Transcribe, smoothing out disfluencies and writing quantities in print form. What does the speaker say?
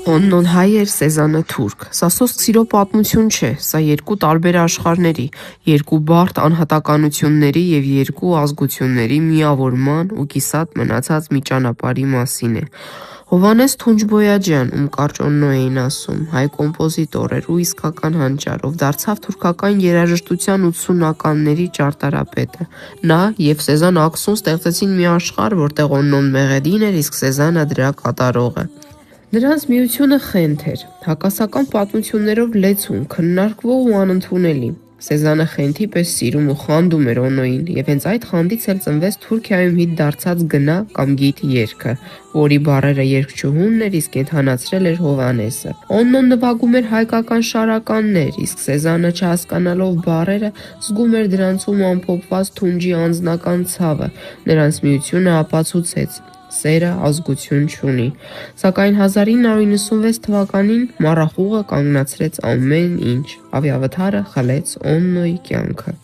Օննոն հայ էր, Սեզանը թուրք։ Սա սոսկ սիրո պատմություն չէ, սա երկու տարբեր աշխարհների, երկու բարդ անհատականությունների եւ երկու ազգությունների միավորման ու կիսատ մնացած մի ճանապարհի մասին է։ Հովհաննես Թունջբոյաջյան, ում կարճ Օննո էին ասում, հայ կոմպոզիտոր էր ու իսկական հանճար, ով դարձավ թուրքական երաժշտության 80-ականների ճարտարապետը։ Նա եւ Սեզան Ակսուն ստեղծեցին մի աշխարհ, որտեղ Օննոն մեղեդին էր, իսկ Սեզանը դրա կատարողը։ Նրանց միությունը խենթ էր, հակասական պատմություններով լեցուն, քննարկվող ու անընդունելի։ Սեզանը խենթի պես սիրում ու խանդում էր Օննոյին, եւ հենց այդ խանդից էլ ծնվեց Թուրքիայում հիթ դարձած «Գնա» կամ «Գիտ» երգը, որի բառերը երգչուհունն էր, իսկ կենթանացրել էր Հովհաննեսը։ Օննոն նվագում էր հայկական շարականներ, իսկ Սեզանը, չհասկանալով բառերը, զգում էր դրանցում ամփոփված Թունջի անձնական ցավը։ Նրանց միությունը ապացուցեց. սերը ազգություն չունի։ Սակայն 1996 թվականին մառախուղը կանգնացրեց ամեն ինչ, ավիավթարը խլեց Օննոյի կյանքը։